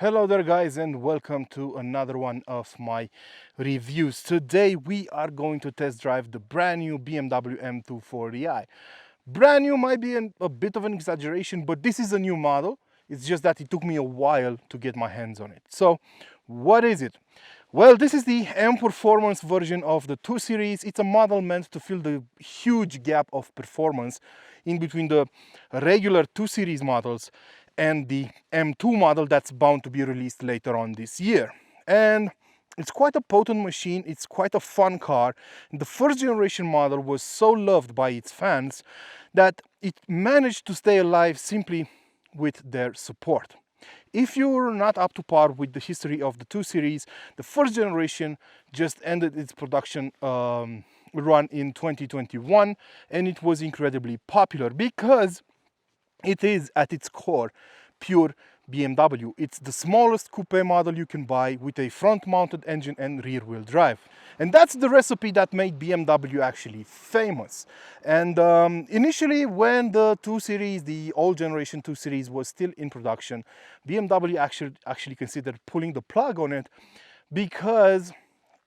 Hello there guys, and welcome to another one of my reviews. Today we are going to test drive the brand new BMW M240i. Brand new might be a bit of an exaggeration, but this is a new model. It's just that it took me a while to get my hands on it. So what is it? Well, this is the M Performance version of the 2 Series. It's a model meant to fill the huge gap of performance in between the regular 2 Series models and the M2 model that's bound to be released later on this year. And it's quite a potent machine, it's quite a fun car. The first generation model was so loved by its fans that it managed to stay alive simply with their support. If you're not up to par with the history of the 2 Series, the first generation just ended its production run in 2021, and it was incredibly popular because it is at its core pure BMW. It's the smallest coupe model you can buy with a front-mounted engine and rear-wheel drive. And that's the recipe that made BMW actually famous. And initially, when the 2 Series, the old generation 2 Series was still in production, BMW actually considered pulling the plug on it because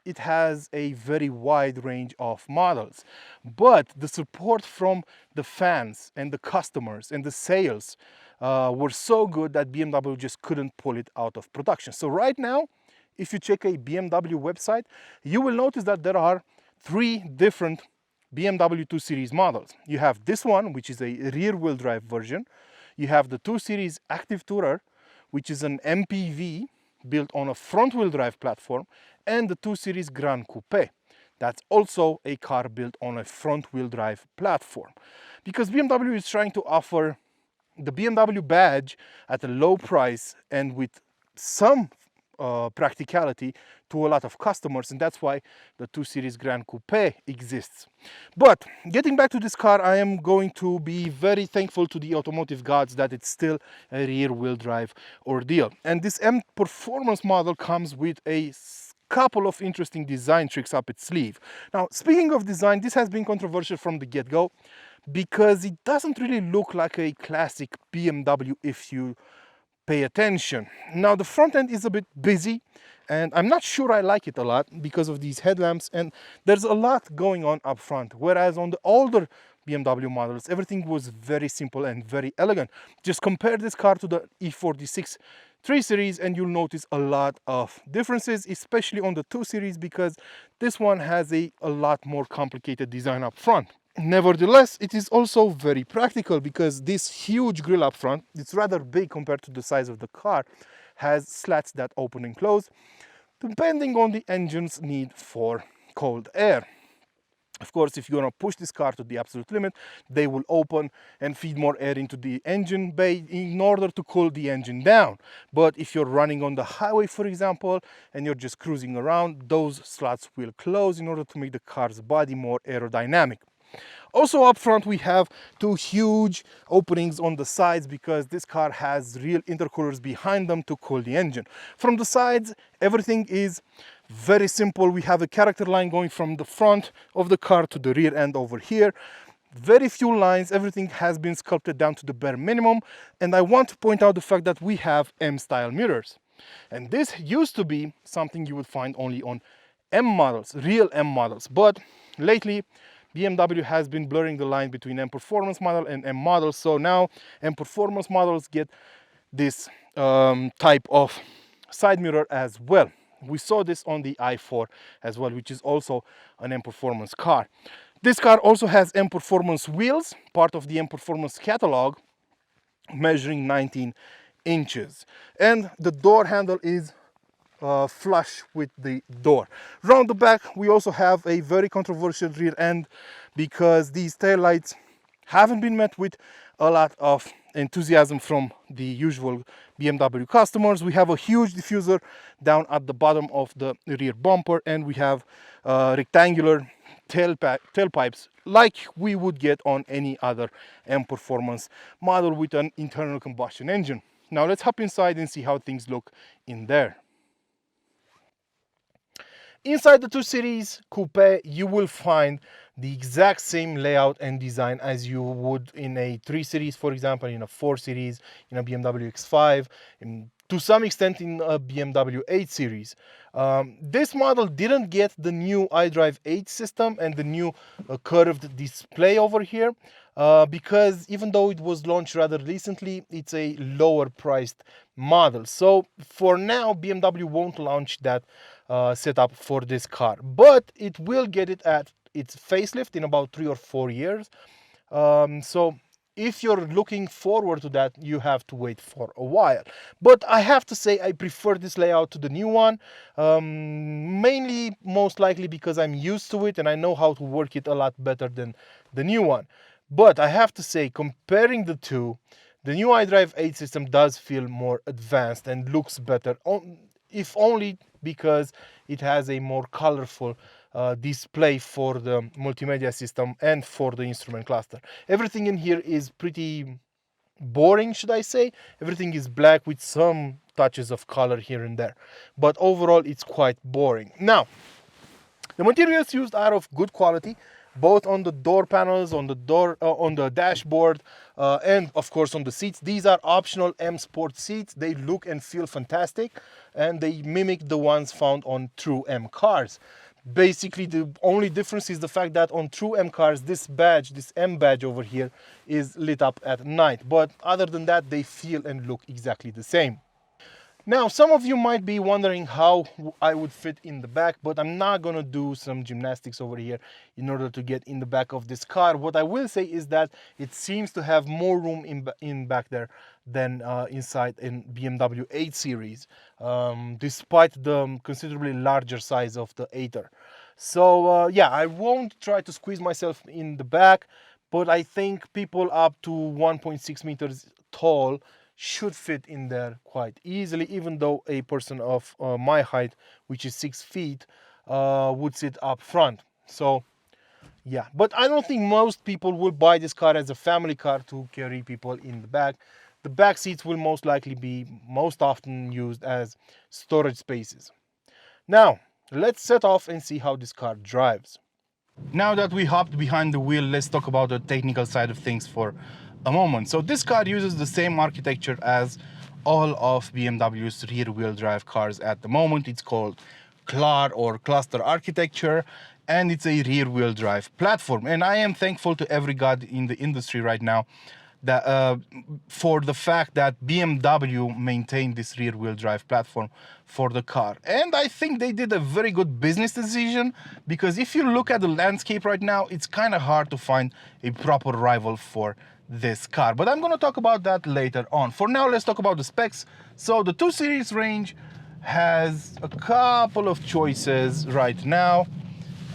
it has a very wide range of models. But the support from the fans and the customers and the sales were so good that BMW just couldn't pull it out of production. So right now, if you check a BMW website, you will notice that there are 3 different BMW 2 Series models. You have this one, which is a rear-wheel drive version. You have the 2 Series Active Tourer, which is an MPV built on a front-wheel drive platform, and the 2 Series Grand Coupe. That's also a car built on a front-wheel drive platform. Because BMW is trying to offer the BMW badge at a low price and with some practicality to a lot of customers, and that's why the 2 Series Grand Coupe exists. But getting back to this car, I am going to be very thankful to the automotive gods that it's still a rear-wheel drive ordeal. And this M Performance model comes with a couple of interesting design tricks up its sleeve. Now, speaking of design, this has been controversial from the get-go because it doesn't really look like a classic BMW if you pay attention. Now, the front end is a bit busy, and I'm not sure I like it a lot because of these headlamps, and there's a lot going on up front, whereas on the older BMW models, everything was very simple and very elegant. Just compare this car to the E46 3 Series and you'll notice a lot of differences, especially on the 2 Series, because this one has a lot more complicated design up front. Nevertheless, it is also very practical because this huge grille up front, it's rather big compared to the size of the car, has slats that open and close depending on the engine's need for cold air. Of course, if you're going to push this car to the absolute limit, they will open and feed more air into the engine bay in order to cool the engine down. But if you're running on the highway, for example, and you're just cruising around, those slots will close in order to make the car's body more aerodynamic. Also up front, we have 2 huge openings on the sides because this car has real intercoolers behind them to cool the engine. From the sides, everything is very simple. We have a character line going from the front of the car to the rear end over here. Very few lines, everything has been sculpted down to the bare minimum. And I want to point out the fact that we have M-style mirrors. And this used to be something you would find only on M models, real M models. But lately, BMW has been blurring the line between M Performance model and M models. So now M Performance models get this type of side mirror as well. We saw this on the i4 as well, which is also an M Performance car. This car also has M Performance wheels, part of the M Performance catalog, measuring 19 inches. And the door handle is flush with the door. Round the back, we also have a very controversial rear end because these taillights haven't been met with a lot of enthusiasm from the usual BMW customers. We have a huge diffuser down at the bottom of the rear bumper, and we have rectangular tailpipes like we would get on any other M Performance model with an internal combustion engine. Now let's hop inside and see how things look in there. Inside the 2 Series Coupe, you will find the exact same layout and design as you would in a 3 Series, for example, in a 4 Series, in a BMW X5, in to some extent in a BMW 8 Series. This model didn't get the new iDrive 8 system and the new curved display over here, because even though it was launched rather recently, it's a lower priced model. So for now, BMW won't launch that setup for this car, but it will get it at its facelift in about 3 or 4 years. So if you're looking forward to that, you have to wait for a while. But I have to say I prefer this layout to the new one, mainly most likely because I'm used to it and I know how to work it a lot better than the new one. But I have to say, comparing the two, the new iDrive 8 system does feel more advanced and looks better, if only because it has a more colorful display for the multimedia system and for the instrument cluster. Everything in here is pretty boring, should I say. Everything is black with some touches of color here and there, but overall it's quite boring. Now, the materials used are of good quality, both on the door panels, on the dashboard, and of course on the seats. These are optional M Sport seats. They look and feel fantastic, and they mimic the ones found on true M cars. Basically, the only difference is the fact that on true M cars, this badge, this M badge over here, is lit up at night. But other than that, they feel and look exactly the same. Now, some of you might be wondering how I would fit in the back, but I'm not going to do some gymnastics over here in order to get in the back of this car. What I will say is that it seems to have more room in back there than inside in BMW 8 Series, despite the considerably larger size of the 8er. So yeah, I won't try to squeeze myself in the back, but I think people up to 1.6 meters tall should fit in there quite easily, even though a person of my height, which is 6 feet, would sit up front. So yeah, but I don't think most people will buy this car as a family car to carry people in the back. The back seats will most likely be most often used as storage spaces. Now, let's set off and see how this car drives. Now that we hopped behind the wheel, let's talk about the technical side of things for a moment. So this car uses the same architecture as all of BMW's rear-wheel drive cars at the moment. It's called CLAR, or cluster architecture, and it's a rear-wheel drive platform. And I am thankful to every god in the industry right now that for the fact that BMW maintained this rear-wheel drive platform for the car. And I think they did a very good business decision, because if you look at the landscape right now, it's kind of hard to find a proper rival for this car. But I'm going to talk about that later on. For now, let's talk about the specs. So the 2 Series range has a couple of choices right now.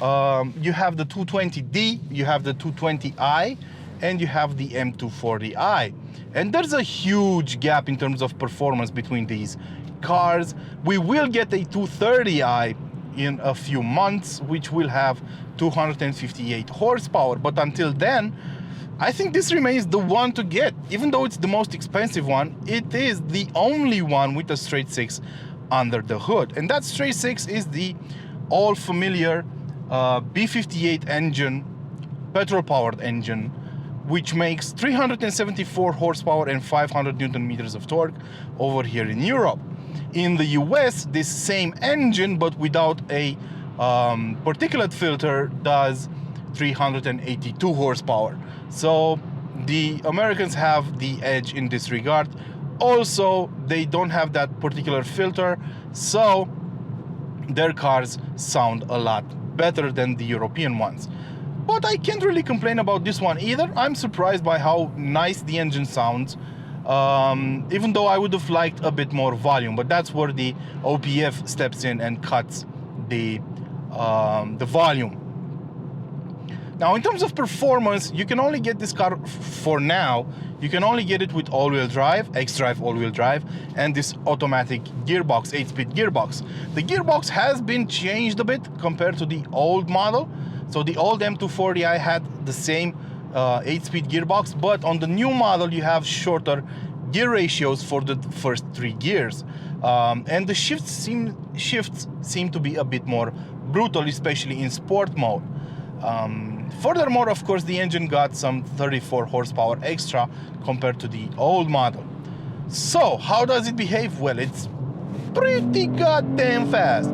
You have the 220D, you have the 220i, and you have the M240i. And there's a huge gap in terms of performance between these cars. We will get a 230i in a few months, which will have 258 horsepower. But until then, I think this remains the one to get. Even though it's the most expensive one, it is the only one with a straight 6 under the hood. And that straight 6 is the all familiar B58 engine, petrol powered engine, which makes 374 horsepower and 500 Newton meters of torque over here in Europe. In the US, this same engine, but without a particulate filter, does 382 horsepower. So the Americans have the edge in this regard. Also, they don't have that particular filter, so their cars sound a lot better than the European ones. But I can't really complain about this one either. I'm surprised by how nice the engine sounds, even though I would have liked a bit more volume, but that's where the OPF steps in and cuts the volume. Now, in terms of performance, you can only get this car for now. You can only get it with all-wheel drive, xDrive all-wheel drive, and this automatic gearbox, 8-speed gearbox. The gearbox has been changed a bit compared to the old model. So the old M240i had the same 8-speed gearbox, but on the new model you have shorter gear ratios for the first 3 gears. And the shifts seem to be a bit more brutal, especially in sport mode. Furthermore, of course, the engine got some 34 horsepower extra compared to the old model. So how does it behave? Well, it's pretty goddamn fast.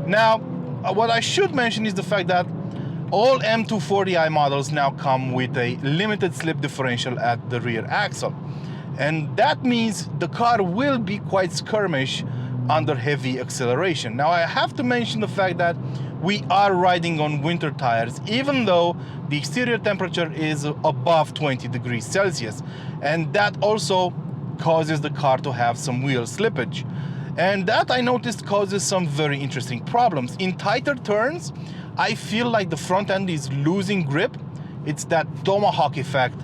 Now, what I should mention is the fact that all M240i models now come with a limited slip differential at the rear axle. And that means the car will be quite skirmish under heavy acceleration. Now, I have to mention the fact that we are riding on winter tires, even though the exterior temperature is above 20 degrees Celsius. And that also causes the car to have some wheel slippage. And that, I noticed, causes some very interesting problems. In tighter turns, I feel like the front end is losing grip. It's that tomahawk effect,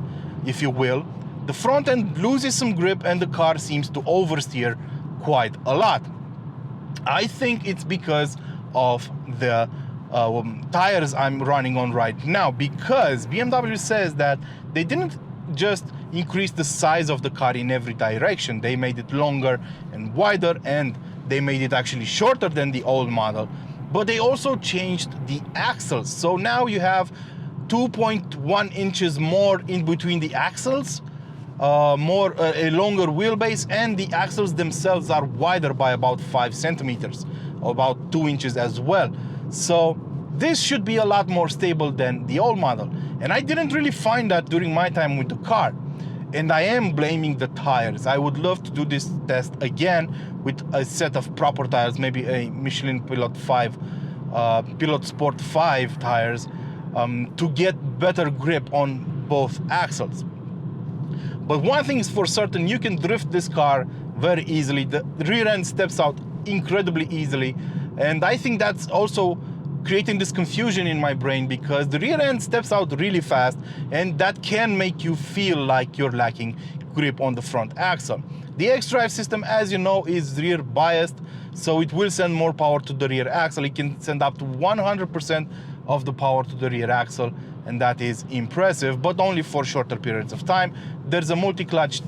if you will. The front end loses some grip and the car seems to oversteer quite a lot. I think it's because of the tires I'm running on right now, because BMW says that they didn't just increase the size of the car in every direction. They made it longer and wider, and they made it actually shorter than the old model, but they also changed the axles. So now you have 2.1 inches more in between the axles, a longer wheelbase, and the axles themselves are wider by about 5 centimeters, about 2 inches as well. So this should be a lot more stable than the old model. And I didn't really find that during my time with the car. And I am blaming the tires. I would love to do this test again with a set of proper tires, maybe a Michelin Pilot 5, Pilot Sport 5 tires, to get better grip on both axles. But one thing is for certain, you can drift this car very easily. The rear end steps out incredibly easily. And I think that's also creating this confusion in my brain, because the rear end steps out really fast, and that can make you feel like you're lacking grip on the front axle. The xDrive system, as you know, is rear biased, so it will send more power to the rear axle. It can send up to 100% of the power to the rear axle, and that is impressive, but only for shorter periods of time. There's a multi-clutch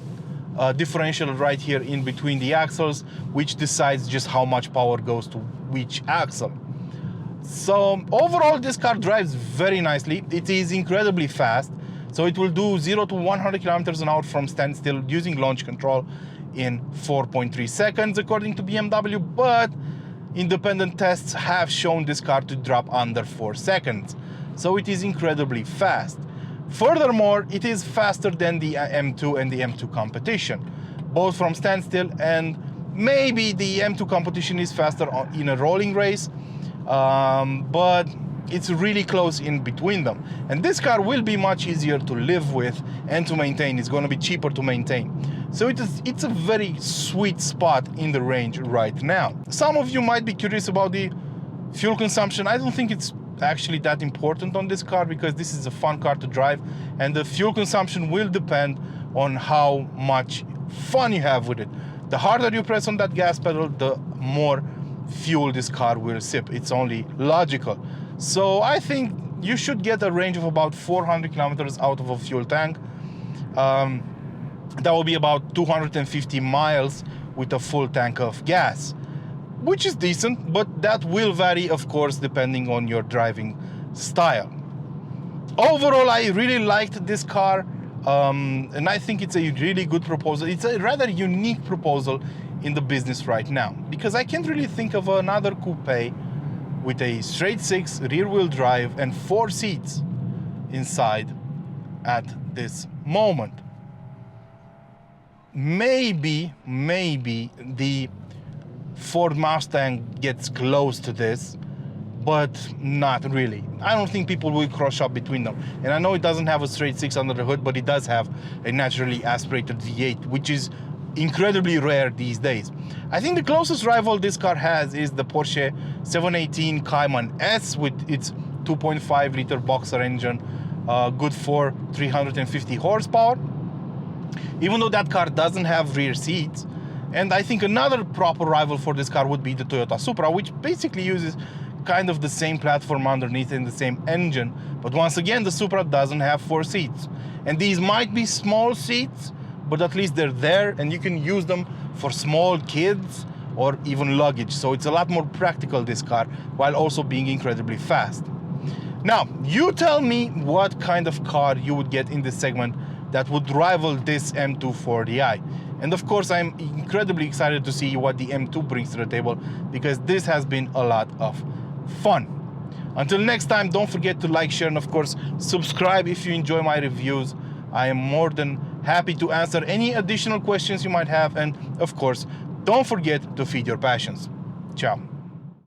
differential right here in between the axles, which decides just how much power goes to which axle. So overall, this car drives very nicely. It is incredibly fast. So it will do 0 to 100 kilometers an hour from standstill using launch control in 4.3 seconds, according to BMW, but independent tests have shown this car to drop under 4 seconds. So it is incredibly fast. Furthermore, it is faster than the M2 and the M2 competition, both from standstill, and maybe the M2 competition is faster in a rolling race, but it's really close in between them. And this car will be much easier to live with and to maintain. It's going to be cheaper to maintain. So it's a very sweet spot in the range right now. Some of you might be curious about the fuel consumption. I don't think it's actually that important on this car, because this is a fun car to drive, and the fuel consumption will depend on how much fun you have with it. The harder you press on that gas pedal, the more fuel this car will sip. It's only logical. So I think you should get a range of about 400 kilometers out of a fuel tank. That will be about 250 miles with a full tank of gas, which is decent, but that will vary, of course, depending on your driving style. Overall, I really liked this car, and I think it's a really good proposal. It's a rather unique proposal in the business right now, because I can't really think of another coupe with a straight 6 rear-wheel drive and 4 seats inside at this moment. Maybe the Ford Mustang gets close to this, but not really. I don't think people will cross shop between them. And I know it doesn't have a straight 6 under the hood, but it does have a naturally aspirated V8, which is incredibly rare these days. I think the closest rival this car has is the Porsche 718 Cayman S with its 2.5 liter boxer engine, good for 350 horsepower, even though that car doesn't have rear seats. And I think another proper rival for this car would be the Toyota Supra, which basically uses kind of the same platform underneath and the same engine. But once again, the Supra doesn't have 4 seats. And these might be small seats, but at least they're there, and you can use them for small kids or even luggage. So it's a lot more practical, this car, while also being incredibly fast. Now, you tell me what kind of car you would get in this segment that would rival this M240i. And of course, I'm incredibly excited to see what the M2 brings to the table, because this has been a lot of fun. Until next time, don't forget to like, share, and of course, subscribe if you enjoy my reviews. I am more than happy to answer any additional questions you might have. And of course, don't forget to feed your passions. Ciao.